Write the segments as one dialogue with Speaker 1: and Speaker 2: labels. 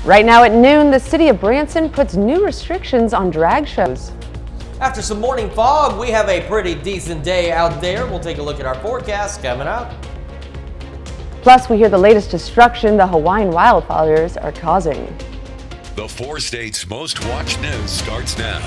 Speaker 1: Right now at noon, the city of Branson puts new restrictions on drag shows.
Speaker 2: After some morning fog, we have a pretty decent day out there. We'll take a look at our forecast coming up.
Speaker 1: Plus, we hear the latest destruction the Hawaiian wildfires are causing.
Speaker 3: The 4 states' most watched news starts now.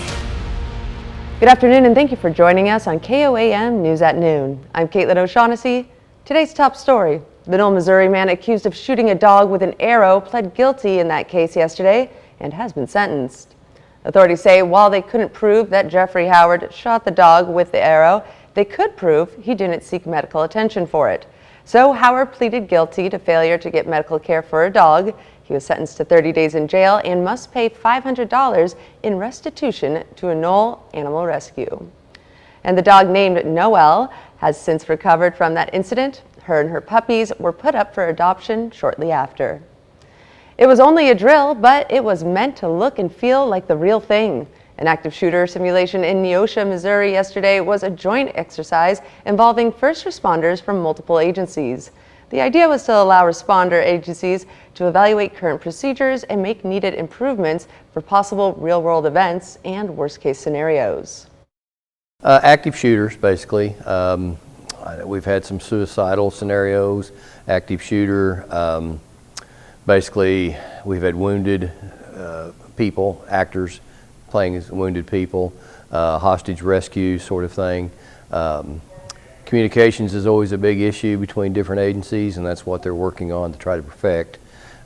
Speaker 1: Good afternoon, and thank you for joining us on KOAM News at Noon. I'm Caitlin O'Shaughnessy. Today's top story. The Knoll, Missouri man accused of shooting a dog with an arrow pled guilty in that case yesterday and has been sentenced. Authorities say while they couldn't prove that Jeffrey Howard shot the dog with the arrow, they could prove he didn't seek medical attention for it. So Howard pleaded guilty to failure to get medical care for a dog. He was sentenced to 30 days in jail and must pay $500 in restitution to a Knoll Animal Rescue. And the dog named Noelle has since recovered from that incident. Her and her puppies were put up for adoption shortly after. It was only a drill, but it was meant to look and feel like the real thing. An active shooter simulation in Neosho, Missouri yesterday was a joint exercise involving first responders from multiple agencies. The idea was to allow responder agencies to evaluate current procedures and make needed improvements for possible real-world events and worst-case scenarios.
Speaker 4: Active shooters, basically. We've had some suicidal scenarios, active shooter. Basically, we've had wounded people, actors playing as wounded people, hostage rescue sort of thing. Communications is always a big issue between different agencies, and that's what they're working on to try to perfect,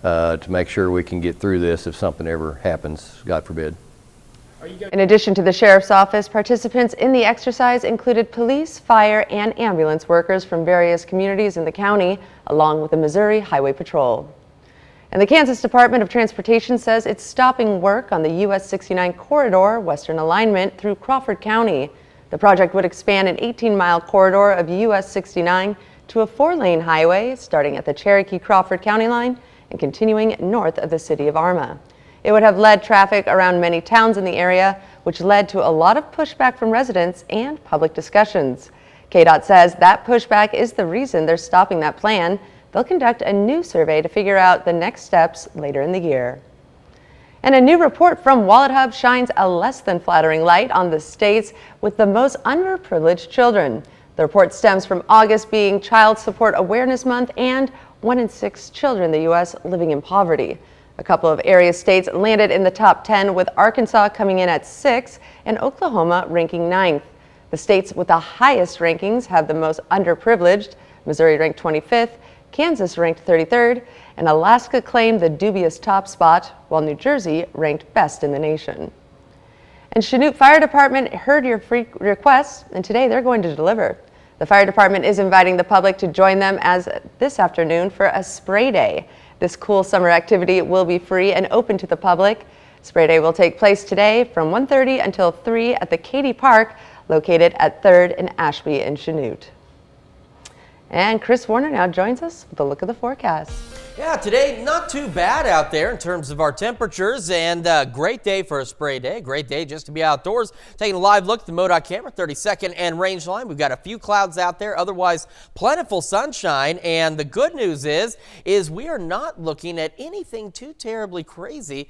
Speaker 4: to make sure we can get through this if something ever happens, God forbid.
Speaker 1: In addition to the sheriff's office, participants in the exercise included police, fire, and ambulance workers from various communities in the county, along with the Missouri Highway Patrol. And the Kansas Department of Transportation says it's stopping work on the US 69 corridor western alignment through Crawford County. The project would expand an 18-mile corridor of US 69 to a 4-lane highway starting at the Cherokee-Crawford County line and continuing north of the city of Arma. It would have led traffic around many towns in the area, which led to a lot of pushback from residents and public discussions. KDOT says that pushback is the reason they're stopping that plan. They'll conduct a new survey to figure out the next steps later in the year. And a new report from Wallet Hub shines a less than flattering light on the states with the most underprivileged children. The report stems from August being Child Support Awareness Month and 1 in 6 children in the U.S. living in poverty. A couple of area states landed in the top 10, with Arkansas coming in at 6 and Oklahoma ranking 9th. The states with the highest rankings have the most underprivileged. Missouri ranked 25th, Kansas ranked 33rd, and Alaska claimed the dubious top spot, while New Jersey ranked best in the nation. And Chanute Fire Department heard your free requests, and today they're going to deliver. The fire department is inviting the public to join them as this afternoon for a spray day. This cool summer activity will be free and open to the public. Spray Day will take place today from 1:30 until 3 at the Katy Park, located at 3rd and Ashby in Chanute. And Chris Warner now joins us with a look at the forecast.
Speaker 2: Yeah, today not too bad out there in terms of our temperatures, and a great day for a spray day. Great day just to be outdoors. Taking a live look at the MoDOT camera, 32nd and range line. We've got a few clouds out there, otherwise plentiful sunshine. And the good news is we are not looking at anything too terribly crazy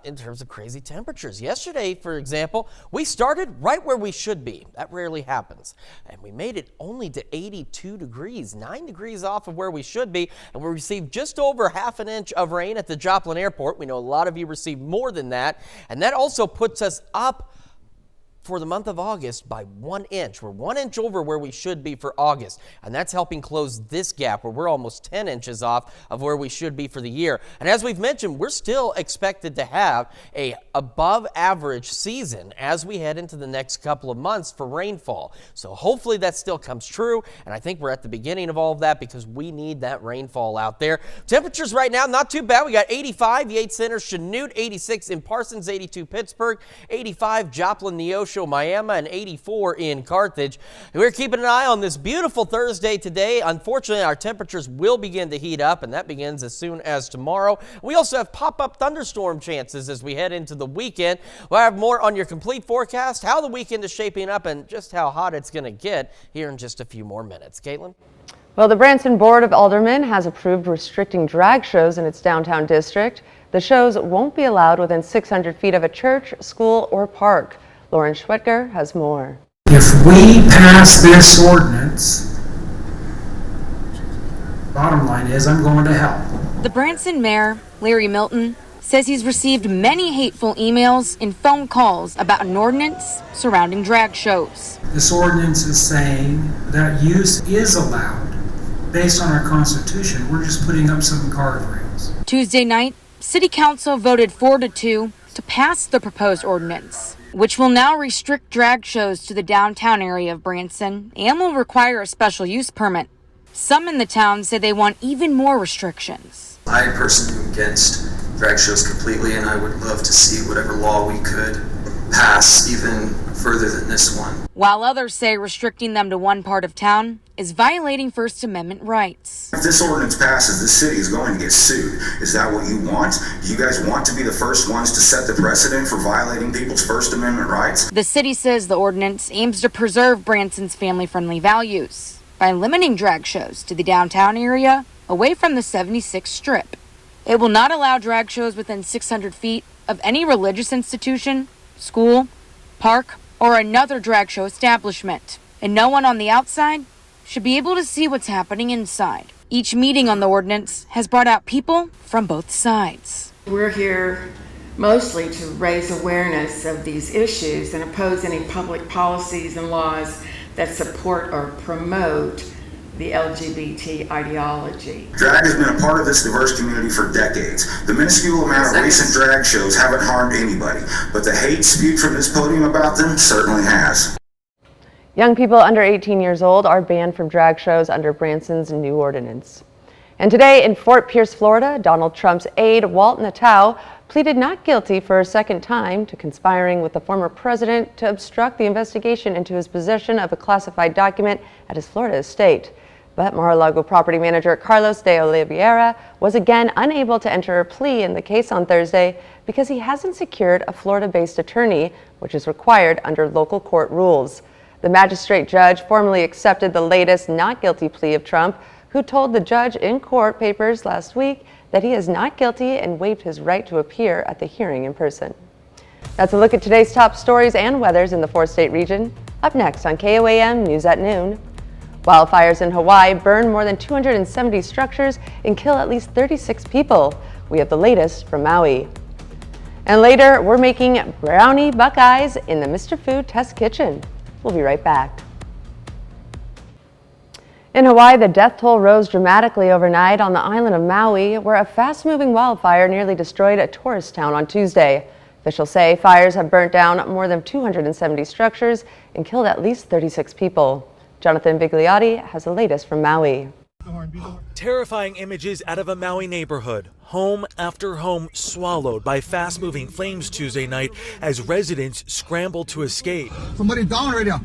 Speaker 2: in terms of crazy temperatures. Yesterday, for example, we started right where we should be. That rarely happens. And we made it only to 82 degrees, 9 degrees off of where we should be, and we received just over half an inch of rain at the Joplin Airport. We know a lot of you received more than that, and that also puts us up for the month of August by 1 inch. We're 1 inch over where we should be for August, and that's helping close this gap where we're almost 10 inches off of where we should be for the year. And as we've mentioned, we're still expected to have a above average season as we head into the next couple of months for rainfall. So hopefully that still comes true, and I think we're at the beginning of all of that because we need that rainfall out there. Temperatures right now, not too bad. We got 85, Yates Center, Chanute, 86 in Parsons, 82 Pittsburgh, 85 Joplin, Neosho, Miami, and 84 in Carthage. We're keeping an eye on this beautiful Thursday today. Unfortunately, our temperatures will begin to heat up, and that begins as soon as tomorrow. We also have pop-up thunderstorm chances as we head into the weekend. We'll have more on your complete forecast, how the weekend is shaping up, and just how hot it's going to get here in just a few more minutes. Caitlin?
Speaker 1: Well, the Branson Board of Aldermen has approved restricting drag shows in its downtown district. The shows won't be allowed within 600 feet of a church, school, or park. Lauren Schwetker has more.
Speaker 5: If we pass this ordinance, bottom line is I'm going to hell.
Speaker 6: The Branson mayor, Larry Milton, says he's received many hateful emails and phone calls about an ordinance surrounding drag shows.
Speaker 5: This ordinance is saying that use is allowed based on our Constitution. We're just putting up some guardrails.
Speaker 6: Tuesday night, City Council voted 4-2 to pass the proposed ordinance, which will now restrict drag shows to the downtown area of Branson and will require a special use permit. Some in the town say they want even more restrictions.
Speaker 7: I personally am against drag shows completely, and I would love to see whatever law we could pass even further than this one.
Speaker 6: While others say restricting them to one part of town is violating First Amendment rights.
Speaker 8: If this ordinance passes, the city is going to get sued. Is that what you want? Do you guys want to be the first ones to set the precedent for violating people's First Amendment rights?
Speaker 6: The city says the ordinance aims to preserve Branson's family-friendly values by limiting drag shows to the downtown area away from the 76th Strip. It will not allow drag shows within 600 feet of any religious institution, school, park, or another drag show establishment. And no one on the outside should be able to see what's happening inside. Each meeting on the ordinance has brought out people from both sides.
Speaker 9: We're here mostly to raise awareness of these issues and oppose any public policies and laws that support or promote the LGBT ideology.
Speaker 8: Drag has been a part of this diverse community for decades. The minuscule amount of recent drag shows haven't harmed anybody, but the hate spewed from this podium about them certainly has.
Speaker 1: Young people under 18 years old are banned from drag shows under Branson's new ordinance. And today in Fort Pierce, Florida, Donald Trump's aide, Walt Nattau, pleaded not guilty for a second time to conspiring with the former president to obstruct the investigation into his possession of a classified document at his Florida estate. But Mar-a-Lago property manager Carlos de Oliveira was again unable to enter a plea in the case on Thursday because he hasn't secured a Florida-based attorney, which is required under local court rules. The magistrate judge formally accepted the latest not guilty plea of Trump, who told the judge in court papers last week that he is not guilty and waived his right to appear at the hearing in person. That's a look at today's top stories and weathers in the four-state region. Up next on KOAM News at Noon. Wildfires in Hawaii burn more than 270 structures and kill at least 36 people. We have the latest from Maui. And later, we're making brownie Buckeyes in the Mr. Food Test Kitchen. We'll be right back. In Hawaii, the death toll rose dramatically overnight on the island of Maui, where a fast-moving wildfire nearly destroyed a tourist town on Tuesday. Officials say fires have burnt down more than 270 structures and killed at least 36 people. Jonathan Bigliotti has the latest from Maui.
Speaker 10: Terrifying images out of a Maui neighborhood. Home after home swallowed by fast-moving flames Tuesday night as residents scrambled to escape.
Speaker 11: Somebody's down right now.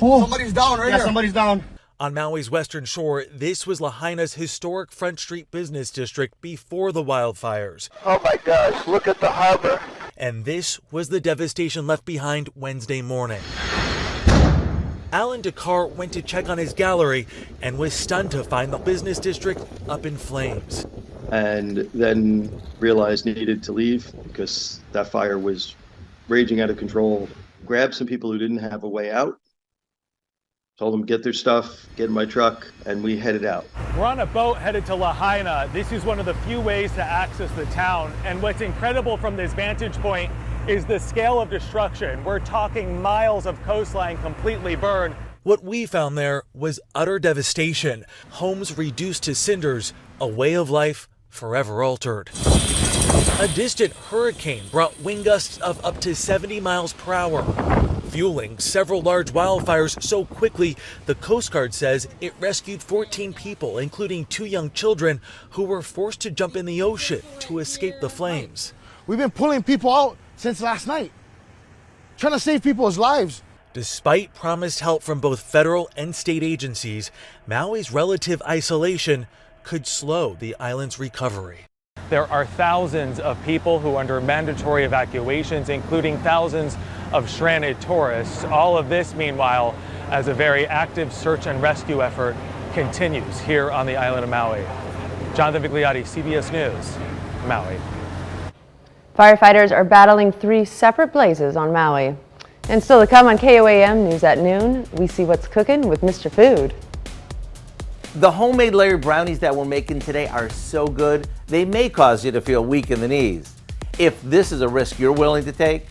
Speaker 11: Oh. Somebody's down right here. Somebody's down.
Speaker 10: On Maui's western shore, this was Lahaina's historic Front Street business district before the wildfires.
Speaker 11: Oh my gosh, look at the harbor.
Speaker 10: And this was the devastation left behind Wednesday morning. Alan Dakar went to check on his gallery and was stunned to find the business district up in flames.
Speaker 12: And then realized needed to leave because that fire was raging out of control. Grabbed some people who didn't have a way out, told them get their stuff, get in my truck, and we headed out.
Speaker 13: We're on a boat headed to Lahaina. This is one of the few ways to access the town. And what's incredible from this vantage point is the scale of destruction. We're talking miles of coastline completely burned.
Speaker 10: What we found there was utter devastation. Homes reduced to cinders, a way of life forever altered. A distant hurricane brought wind gusts of up to 70 miles per hour, fueling several large wildfires so quickly the Coast Guard says it rescued 14 people, including 2 young children who were forced to jump in the ocean to escape the flames.
Speaker 11: We've been pulling people out since last night, trying to save people's lives.
Speaker 10: Despite promised help from both federal and state agencies, Maui's relative isolation could slow the island's recovery.
Speaker 13: There are thousands of people who are under mandatory evacuations, including thousands of stranded tourists. All of this, meanwhile, as a very active search and rescue effort continues here on the island of Maui. Jonathan Vigliotti, CBS News, Maui.
Speaker 1: Firefighters are battling 3 separate blazes on Maui. And still to come on KOAM News at noon, we see what's cooking with Mr. Food.
Speaker 14: The homemade layered brownies that we're making today are so good, they may cause you to feel weak in the knees. If this is a risk you're willing to take,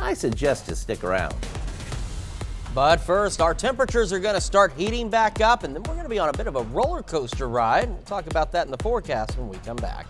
Speaker 14: I suggest you stick around.
Speaker 2: But first, our temperatures are going to start heating back up, and then we're going to be on a bit of a roller coaster ride. We'll talk about that in the forecast when we come back.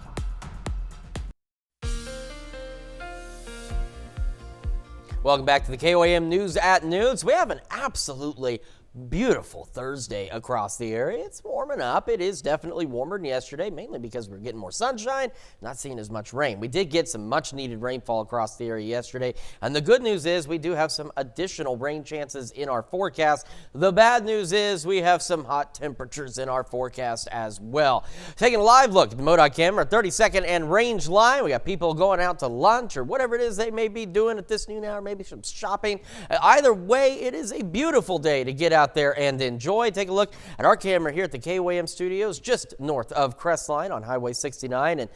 Speaker 2: Welcome back to the KOAM News at Noon. So we have an absolutely beautiful Thursday across the area. It's warming up. It is definitely warmer than yesterday, mainly because we're getting more sunshine, not seeing as much rain. We did get some much needed rainfall across the area yesterday. And the good news is we do have some additional rain chances in our forecast. The bad news is we have some hot temperatures in our forecast as well. Taking a live look at the MoDOT camera, 32nd and Range Line. We got people going out to lunch or whatever it is they may be doing at this noon hour, maybe some shopping. Either way, it is a beautiful day to get out there and enjoy. Take a look at our camera here at the KOAM studios just north of Crestline on Highway 69, and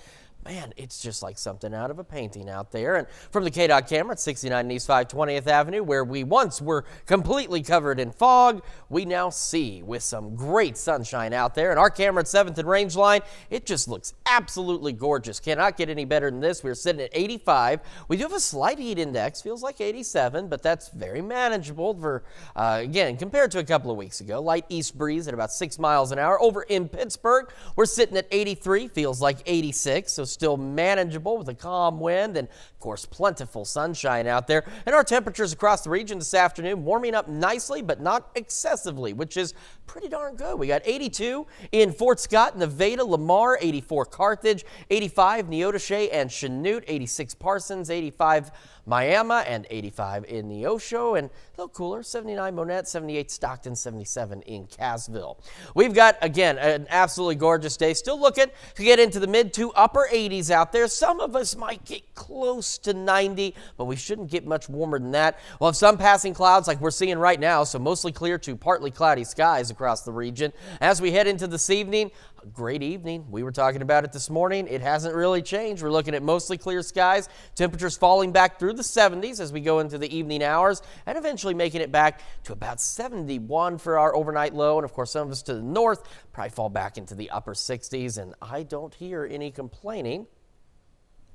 Speaker 2: man, it's just like something out of a painting out there. And from the KDOT camera at 69 East 520th Avenue, where we once were completely covered in fog, we now see with some great sunshine out there. And our camera at 7th and Range Line, it just looks absolutely gorgeous. Cannot get any better than this. We're sitting at 85. We do have a slight heat index, feels like 87, but that's very manageable for, again, compared to a couple of weeks ago. Light east breeze at about 6 miles an hour. Over in Pittsburgh, we're sitting at 83, feels like 86, so still manageable with a calm wind and, of course, plentiful sunshine out there. And our temperatures across the region this afternoon warming up nicely, but not excessively, which is pretty darn good. We got 82 in Fort Scott, Nevada, Lamar, 84 Carthage, 85 Neodesha and Chanute, 86 Parsons, 85 Miami, and 85 in Neosho, and a little cooler, 79 Monette, 78 Stockton, 77 in Cassville. We've got, again, an absolutely gorgeous day. Still looking to get into the mid to upper 80s out there. Some of us might get close to 90, but we shouldn't get much warmer than that. We'll have some passing clouds like we're seeing right now, so mostly clear to partly cloudy skies across the region. As we head into this evening, a great evening. We were talking about it this morning. It hasn't really changed. We're looking at mostly clear skies. Temperatures falling back through the 70s as we go into the evening hours, and eventually making it back to about 71 for our overnight low. And of course, some of us to the north probably fall back into the upper 60s, and I don't hear any complaining.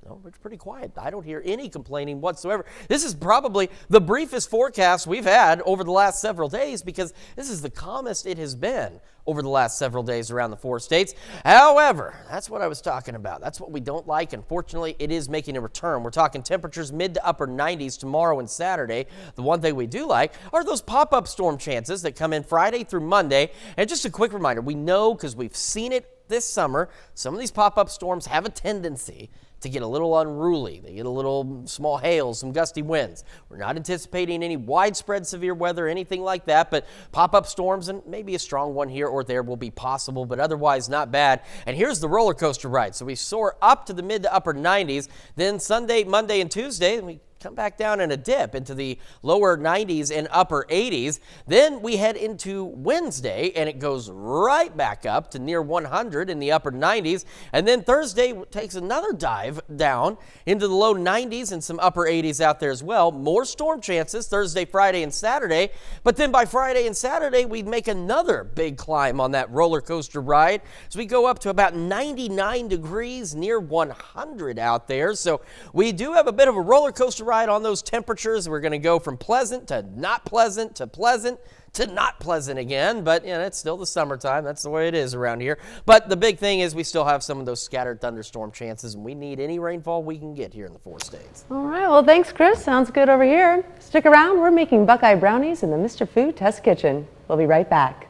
Speaker 2: No, it's pretty quiet. I don't hear any complaining whatsoever. This is probably the briefest forecast we've had over the last several days, because this is the calmest it has been over the last several days around the 4 states. However, that's what I was talking about. That's what we don't like. Unfortunately, it is making a return. We're talking temperatures mid to upper 90s tomorrow and Saturday. The one thing we do like are those pop-up storm chances that come in Friday through Monday. And just a quick reminder, we know because we've seen it this summer, some of these pop-up storms have a tendency to get a little unruly. They get a little small hail, some gusty winds. We're not anticipating any widespread severe weather or anything like that, but pop-up storms and maybe a strong one here or there will be possible, but otherwise not bad. And here's the roller coaster ride. So we soar up to the mid to upper 90s, then Sunday, Monday, and Tuesday, we come back down in a dip into the lower 90s and upper 80s. Then we head into Wednesday, and it goes right back up to near 100 in the upper 90s. And then Thursday takes another dive down into the low 90s and some upper 80s out there as well. More storm chances Thursday, Friday, and Saturday. But then by Friday and Saturday, we'd make another big climb on that roller coaster ride. So we go up to about 99 degrees, near 100 out there. So we do have a bit of a roller coaster ride on those temperatures. We're going to go from pleasant to not pleasant to pleasant to not pleasant again, but you know, it's still the summertime. That's the way it is around here. But the big thing is we still have some of those scattered thunderstorm chances, and we need any rainfall we can get here in the 4 states.
Speaker 1: All right, well, thanks, Chris. Sounds good over here. Stick around. We're making Buckeye brownies in the Mr. Food Test Kitchen. We'll be right back.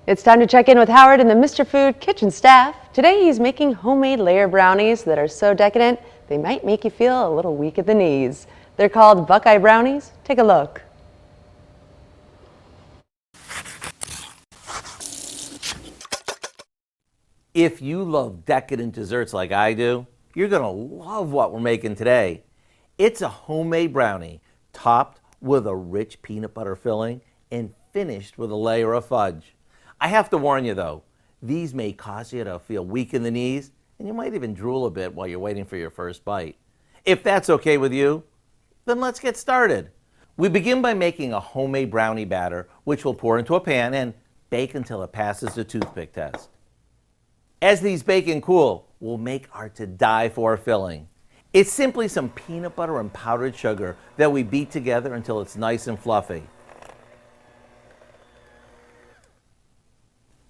Speaker 1: It's time to check in with Howard and the Mr. Food kitchen staff. Today he's making homemade layer brownies that are so decadent they might make you feel a little weak at the knees. They're called Buckeye brownies. Take a look.
Speaker 14: If you love decadent desserts like I do, you're going to love what we're making today. It's a homemade brownie topped with a rich peanut butter filling and finished with a layer of fudge. I have to warn you though, these may cause you to feel weak in the knees, and you might even drool a bit while you're waiting for your first bite. If that's okay with you, then let's get started. We begin by making a homemade brownie batter, which we'll pour into a pan and bake until it passes the toothpick test. As these bake and cool, we'll make our to-die-for filling. It's simply some peanut butter and powdered sugar that we beat together until it's nice and fluffy.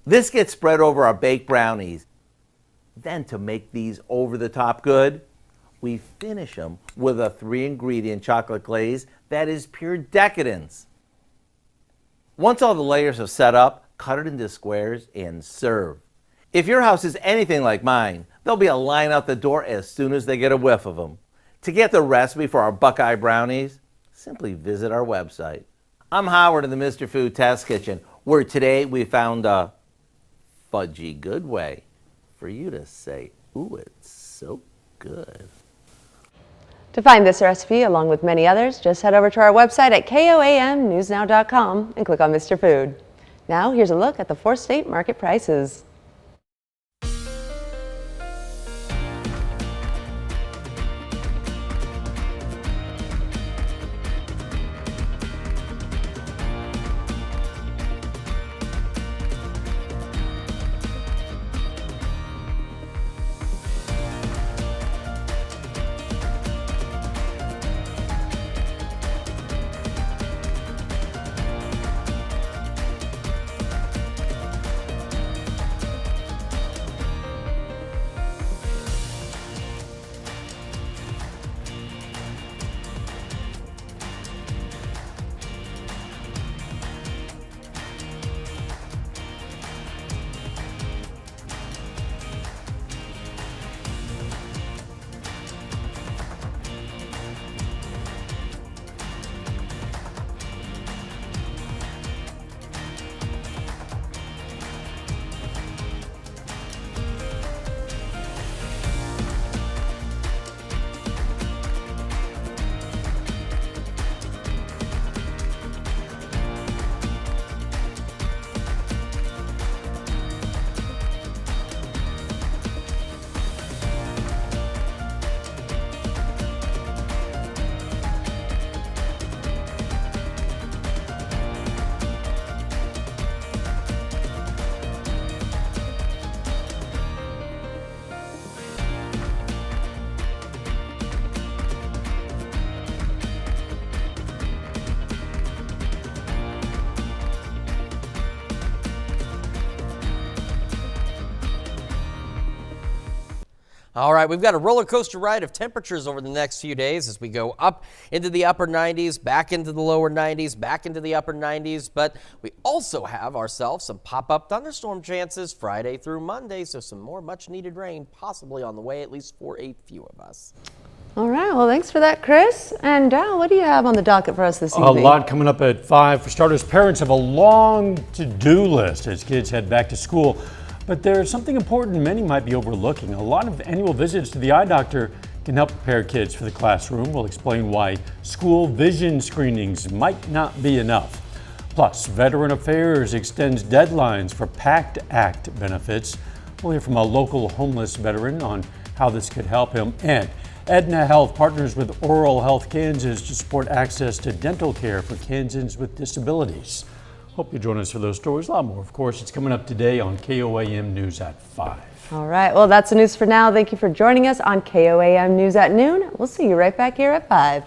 Speaker 14: This gets spread over our baked brownies. Then to make these over the top good, we finish them with a 3-ingredient chocolate glaze that is pure decadence. Once all the layers are set up, cut it into squares and serve. If your house is anything like mine, there'll be a line out the door as soon as they get a whiff of them. To get the recipe for our Buckeye brownies, simply visit our website. I'm Howard in the Mr. Food Test Kitchen, where today we found a fudgy good way for you to say, ooh, it's so good.
Speaker 1: To find this recipe, along with many others, just head over to our website at KOAMnewsnow.com and click on Mr. Food. Now, here's a look at the 4-state market prices.
Speaker 2: All right, we've got a roller coaster ride of temperatures over the next few days as we go up into the upper 90s, back into the lower 90s, back into the upper 90s. But we also have ourselves some pop-up thunderstorm chances Friday through Monday, so some more much-needed rain possibly on the way, at least for a few of us.
Speaker 1: All right, well, thanks for that, Chris. And Dal, what do you have on the docket for us this evening?
Speaker 15: A lot coming up at 5. For starters, parents have a long to-do list as kids head back to school. But there's something important many might be overlooking. A lot of annual visits to the eye doctor can help prepare kids for the classroom. We'll explain why school vision screenings might not be enough. Plus, Veteran Affairs extends deadlines for PACT Act benefits. We'll hear from a local homeless veteran on how this could help him. And Aetna Health partners with Oral Health Kansas to support access to dental care for Kansans with disabilities. Hope you join us for those stories. A lot more, of course. It's coming up today on KOAM News at 5.
Speaker 1: All right. Well, that's the news for now. Thank you for joining us on KOAM News at noon. We'll see you right back here at 5.